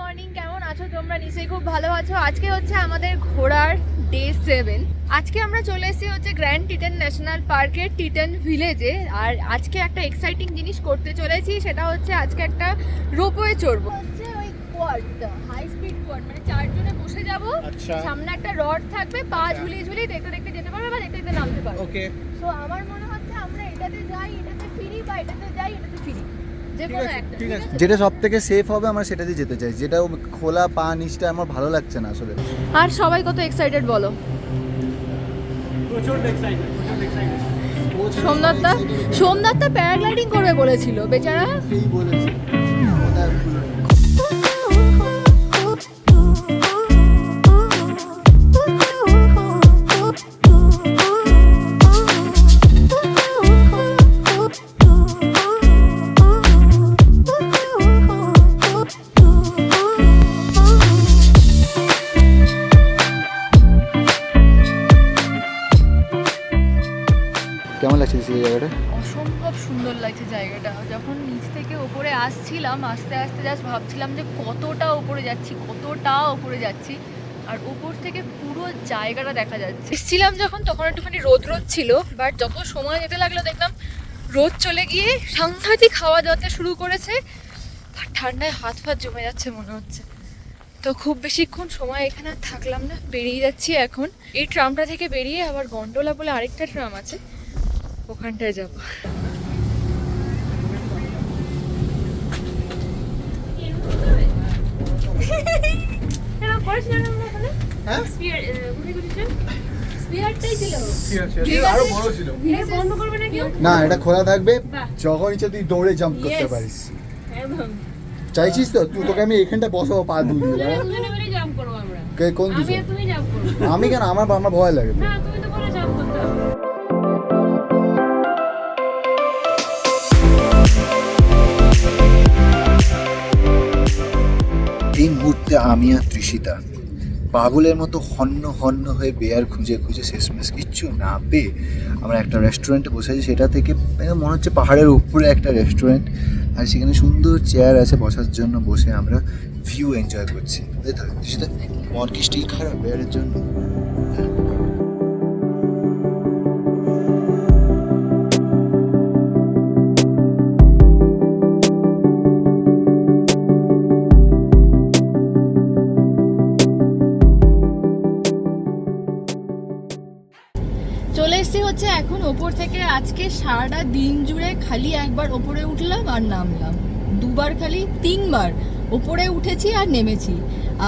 Morning, কেমন আছো তোমরা? নিশ্চয়ই খুব ভালো আছো। আজকে হচ্ছে আমাদের ঘোরার ডে 7। আজকে আমরা চলে এসেছি হচ্ছে গ্র্যান্ড টিটান ন্যাশনাল পার্কের টিটান ভিলেজে। আর আজকে একটা এক্সাইটিং জিনিস করতে চলেছি, সেটা হচ্ছে আজকে একটা রোপওয়ে চড়বো। হচ্ছে ওই কোয়াডটা, হাই স্পিড কোয়াড, মানে 4 জনে বসে যাব। সামনে একটা রড থাকবে, পা ঝুলিয়ে ঝুলিয়ে দেখতে দেখতে যেতে পারবে বা দেখতে দেখতে নামতে পারবে। ওকে, সো আমার মনে হচ্ছে আমরা এটাতে যাই, এটাতে ফিরি, বা এটাতে যাই, এটাতে ফিরি। যেটা সব থেকে সেফ হবে আমরা সেটাতে যেতে চাই, যেটা খোলা পা নিচটা আমার ভালো লাগছে না আসলে। আর সবাই কত এক্সাইটেড বলো? সোমনাথদা প্যারাগ্লাইডিং করবে বলেছিল, বেচারা। সেই বলেছে কেমন লাগছে সেই জায়গাটা? অসম্ভব সুন্দর লাগছে জায়গাটা। যখন নিচ থেকে ওপরে আসছিলাম, আস্তে আস্তে জাস্ট ভাবছিলাম যে কতটা ওপরে যাচ্ছি, আর ওপর থেকে পুরো জায়গাটা দেখা যাচ্ছে। এসেছিলাম যখন, তখন একটুখানি রোদ ছিল, বাট যত সময় যেতে লাগলো দেখলাম রোদ চলে গিয়ে সাংঘাতিক হাওয়া যেতে শুরু করেছে, আর ঠান্ডায় হাত ফাত জমে যাচ্ছে মনে হচ্ছে। তো খুব বেশিক্ষণ সময় এখানে থাকলাম না, বেরিয়ে যাচ্ছি এখন। এই ট্রামটা থেকে বেরিয়ে আবার গন্ডোলা বলে আরেকটা ট্রাম আছে, ওখানটায় যাবো। না, এটা খোলা থাকবে, যখন ইচ্ছে তুই দৌড়ে জাম্প করতে পারিস। চাইছিস তো? তুই, তোকে আমি এখানটা বসাবো পা দুলিয়ে। কোন দিকে? আমি কেন? আমার ভয় লাগে। এই মুহূর্তে আমি আর তৃষিতা পাগলের মতো হন্য হন্য হয়ে বেয়ার খুঁজে খুঁজে শেষমেশ কিচ্ছু না পেয়ে আমরা একটা রেস্টুরেন্টে বসেছি। সেটা থেকে মনে হচ্ছে পাহাড়ের উপরে একটা রেস্টুরেন্ট, আর সেখানে সুন্দর চেয়ার আছে বসার জন্য, বসে আমরা ভিউ এনজয় করছি। তাই তো তৃষিতা? মন কি স্টিল খারাপ বেয়ারের জন্য? চলে এসেছি হচ্ছে এখন ওপর থেকে। আজকে সারাটা দিন জুড়ে খালি একবার ওপরে উঠলাম আর নামলাম, দুবার, খালি 3বার ওপরে উঠেছি আর নেমেছি।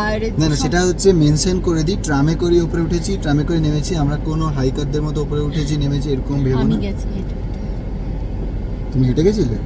আর না, সেটা হচ্ছে মেনশন করে দিই, ট্রামে করে উপরে উঠেছি, ট্রামে করে নেমেছি। আমরা কোনো হাইকারদের মতো উপরে উঠেছি নেমেছি এরকম ভেবো না। আমি গেছি হেঁটে। তুমি হেঁটে গেছিলে?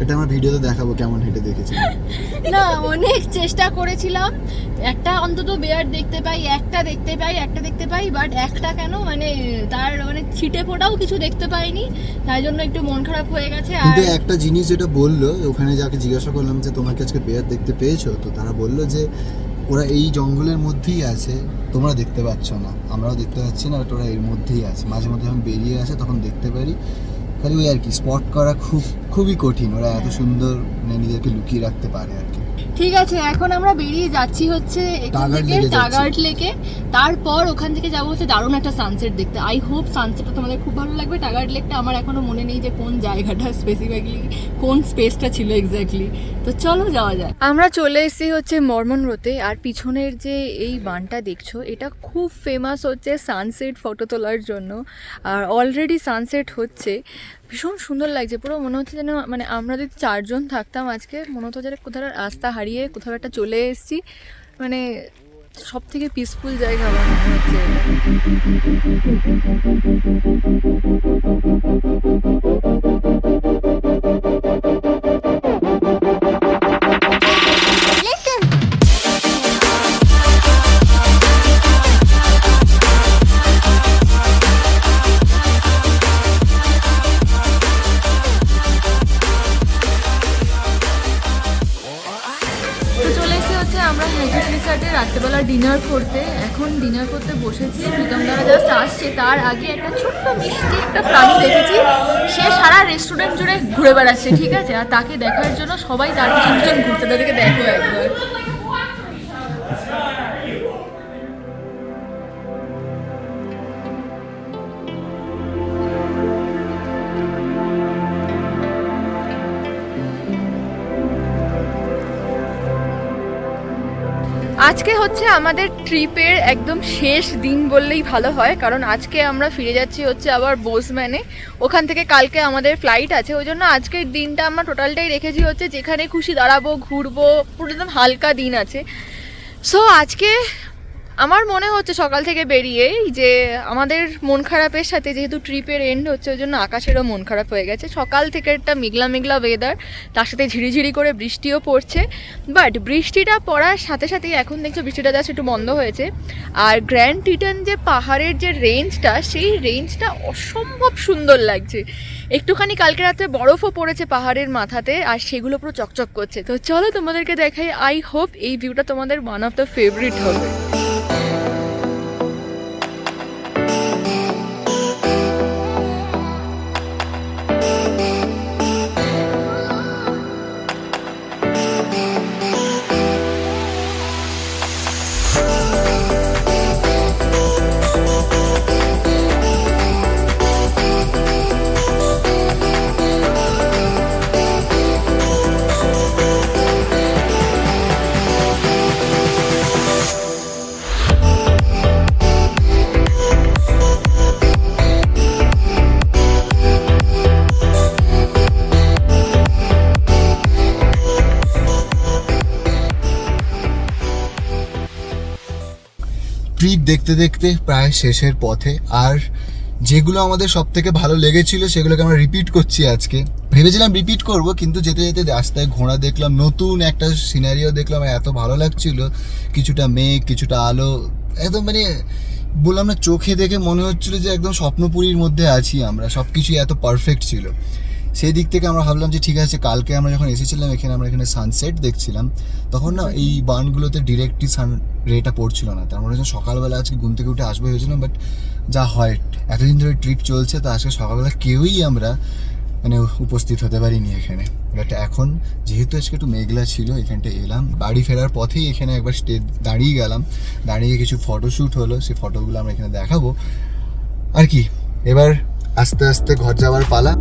এটা আমার ভিডিওতে দেখাবো কেমন হেঁটে দেখেছি। না, অনেক চেষ্টা করেছিলাম একটা অন্তত বেয়ার দেখতে পাই, বাট একটা কেন, মানে তার মানে ছিটে ফোটাও কিছু দেখতে পাইনি, তাই জন্য একটু মন খারাপ হয়ে গেছে। আর কিন্তু একটা জিনিস যেটা বললো, ওখানে যাকে জিজ্ঞাসা করলাম যে তোমাকে আজকে বেয়ার দেখতে পেয়েছো, তো তারা বললো যে ওরা এই জঙ্গলের মধ্যেই আছে, তোমরা দেখতে পাচ্ছ না, আমরাও দেখতে পাচ্ছি না, বাট ওরা এর মধ্যেই আছে। মাঝে মধ্যে যখন বেরিয়ে আসে তখন দেখতে পারি, খালি ওই আর কি, স্পট করা খুবই কঠিন। ওরা এত সুন্দর নিজেদেরকে লুকিয়ে রাখতে পারে আর কি। ঠিক আছে, এখন আমরা বেরিয়ে যাচ্ছি হচ্ছে এখান থেকে টাগার্ড লেকে। তারপর ওখান থেকে যাবো হচ্ছে দারুণ একটা সানসেট দেখতে। আই হোপ সানসেটটা তোমাদের খুব ভালো লাগবে। টাগার্ড লেকটা আমার এখনো মনে নেই যে কোন জায়গাটা স্পেসিফিকলি, কোন স্পেসটা ছিল এক্স্যাক্টলি। তো চলো যাওয়া যায়। আমরা চলে এসেছি হচ্ছে মর্মন রোতে। আর পিছনের যে এই বানটা দেখছো, এটা খুব ফেমাস হচ্ছে সানসেট ফটো তোলার জন্য। আর অলরেডি সানসেট হচ্ছে, ভীষণ সুন্দর লাগছে। পুরো মনে হচ্ছে যেন, মানে আমরা যদি 4 জন থাকতাম আজকে, মনে হতো যেন কোথাও রাস্তা হারিয়ে কোথাও একটা চলে এসেছি। মানে সব থেকে পিসফুল জায়গা আমার মনে হচ্ছে। আমরা ম্যাজিক রিসর্টে রাত্রেবেলা ডিনার করতে বসেছি। প্রীতম দাদা জাস্ট আসছে, তার আগে একটা ছোট্ট মিষ্টি একটা প্রাণী দেখেছি, সে সারা রেস্টুরেন্ট জুড়ে ঘুরে বেড়াচ্ছে, ঠিক আছে? আর তাকে দেখার জন্য সবাই তার পিছন ঘুরতে, তাদেরকে দেখো একবার। আজকে হচ্ছে আমাদের ট্রিপের একদম শেষ দিন বললেই ভালো হয়, কারণ আজকে আমরা ফিরে যাচ্ছি হচ্ছে আবার বোসম্যানে। ওখান থেকে কালকে আমাদের ফ্লাইট আছে, ওই জন্য আজকের দিনটা আমরা টোটালটাই রেখেছি হচ্ছে যেখানে খুশি দাঁড়াবো, ঘুরবো, পুরো একদম হালকা দিন আছে। সো আজকে আমার মনে হচ্ছে সকাল থেকে বেরিয়েই যে আমাদের মন খারাপের সাথে, যেহেতু ট্রিপের এন্ড হচ্ছে ওই জন্য আকাশেরও মন খারাপ হয়ে গেছে। সকাল থেকে একটা মেঘলা মেঘলা ওয়েদার, তার সাথে ঝিরিঝিরি করে বৃষ্টিও পড়ছে। বাট বৃষ্টিটা পড়ার সাথে সাথেই এখন দেখছো বৃষ্টিটা জাস্ট একটু বন্ধ হয়েছে। আর গ্র্যান্ড টিটান যে পাহাড়ের যে রেঞ্জটা, সেই রেঞ্জটা অসম্ভব সুন্দর লাগছে। একটুখানি কালকে রাত্রে বরফও পড়েছে পাহাড়ের মাথাতে, আর সেগুলো পুরো চকচক করছে। তো চলো তোমাদেরকে দেখাই। আই হোপ এই ভিউটা তোমাদের ওয়ান অফ দ্য ফেভারিট হবে। ট্রিপ দেখতে দেখতে প্রায় শেষের পথে, আর যেগুলো আমাদের সব থেকে ভালো লেগেছিল সেগুলোকে আমরা রিপিট করছি আজকে। ভেবেছিলাম রিপিট করব, কিন্তু যেতে যেতে রাস্তায় ঘোড়া দেখলাম, নতুন একটা সিনারিও দেখলাম, এত ভালো লাগছিল। কিছুটা মেঘ, কিছুটা আলো, একদম মানে বললাম না, চোখে দেখে মনে হচ্ছিল যে একদম স্বপ্নপুরীর মধ্যে আছি আমরা। সব কিছুই এত পারফেক্ট ছিল। সেই দিক থেকে আমরা ভাবলাম যে ঠিক আছে, কালকে আমরা যখন এসেছিলাম আমরা এখানে সানসেট দেখছিলাম, তখন না এই বানগুলোতে ডিরেক্টলি সান রেটা পড়ছিল না। তার মানে সকালবেলা আজকে ঘুম থেকে উঠে আসবো ভেবেছিলাম, বাট যা হয়, এতদিন ধরে ট্রিপ চলছে, তো আজকে সকালবেলা কেউই আমরা মানে উপস্থিত হতে পারিনি এখানে। বাট এখন যেহেতু আজকে একটু মেঘলা ছিল, এখানটা এলাম। বাড়ি ফেরার পথেই এখানে একবার দাঁড়িয়ে গেলাম, দাঁড়িয়ে কিছু ফটোশ্যুট হলো, সেই ফটোগুলো আমরা এখানে দেখাবো আর কি। এবার আস্তে আস্তে ঘর যাওয়ার পালা।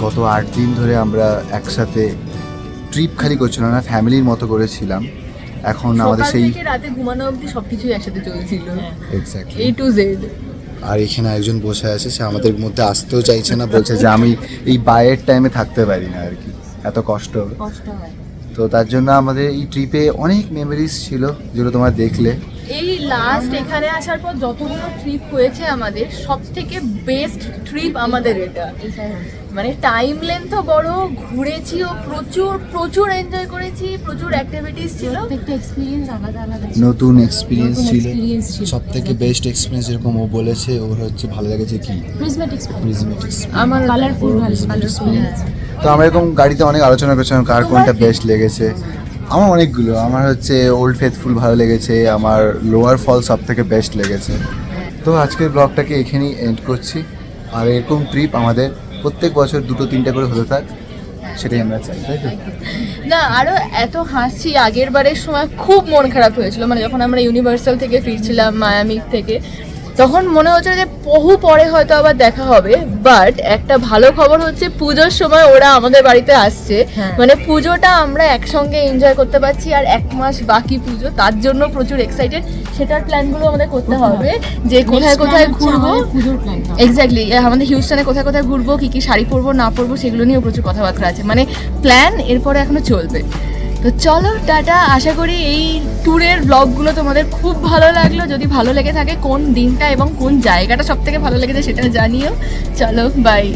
গত 8 দিন ধরে আমরা একসাথে ট্রিপ খালি করছিলাম না, ফ্যামিলির মতো করেছিলাম। এখন আমাদের সেই রাতে ঘুমানো অবধি সবকিছুই একসাথে চলছিল, এক্স্যাক্টলি A to Z। আর এখানে একজন বসে আছে, সে আমাদের মধ্যে আসতেও চাইছে না, বলছে যে আমি এই বাইরের টাইমে থাকতে পারি না আর কি, এত কষ্ট হয়। তো তার জন্য আমাদের এই ট্রিপে অনেক মেমোরিজ ছিল, যেগুলো তোমরা দেখলে। এই লাস্ট এখানে আসার পর যতগুলো ট্রিপ হয়েছে আমাদের, সব থেকে বেস্ট ট্রিপ আমাদের এটা। মানে টাইম লেন্থও বড়, ঘুরেছিও প্রচুর, প্রচুর এনজয় করেছি, প্রচুর অ্যাক্টিভিটিস ছিল, প্রত্যেকটা এক্সপিরিয়েন্স আলাদা আলাদা, নতুন এক্সপিরিয়েন্স ছিল। সব থেকে বেস্ট এক্সপিরিয়েন্স যেরকম ও বলেছে, ওর হচ্ছে ভালো লেগেছে কি প্রিজমেটিক আমার কালারফুল কালারফুল। তো আমরা এরকম গাড়িতে অনেক আলোচনা করছিলাম কার কোনটা বেস্ট লেগেছে। আমার অনেকগুলো, আমার হচ্ছে ওল্ড ফেথফুল ভালো লেগেছে, আমার লোয়ার ফল সব থেকে বেস্ট লেগেছে। তো আজকের ব্লগটাকে এখানেই এন্ড করছি। আর এরকম ট্রিপ আমাদের প্রত্যেক বছর 2-3টা করে হতে থাক, সেটাই আমরা চাই, তাই তো? না, আরো এত হাসছি। আগের বারের সময় খুব মন খারাপ হয়েছিল, মানে যখন আমরা ইউনিভার্সাল থেকে ফিরছিলাম, মায়ামি থেকে, তখন মনে হচ্ছে যে বহু পরে হয়তো আবার দেখা হবে। বাট একটা ভালো খবর হচ্ছে পুজোর সময় ওরা আমাদের বাড়িতে আসছে, হ্যাঁ। মানে পুজোটা আমরা একসঙ্গে এনজয় করতে পারছি। আর 1 মাস বাকি পুজো, তার জন্য প্রচুর এক্সাইটেড। সেটার প্ল্যানগুলো আমাদের করতে হবে যে কোথায় কোথায় ঘুরবো। পুজোর প্ল্যান। এক্স্যাক্টলি, আমাদের হিউস্টনে কোথায় কোথায় ঘুরবো, কি কি শাড়ি পরবো না পরবো সেগুলো নিয়েও প্রচুর কথাবার্তা আছে, মানে প্ল্যান এরপরে এখনো চলবে। তো চলো টাটা, আশা করি এই ট্যুরের ব্লগগুলো তোমাদের খুব ভালো লাগলো। যদি ভালো লেগে থাকে কোন দিনটা এবং কোন জায়গাটা সব থেকে ভালো লেগেছে সেটা জানিও। চলো বাই।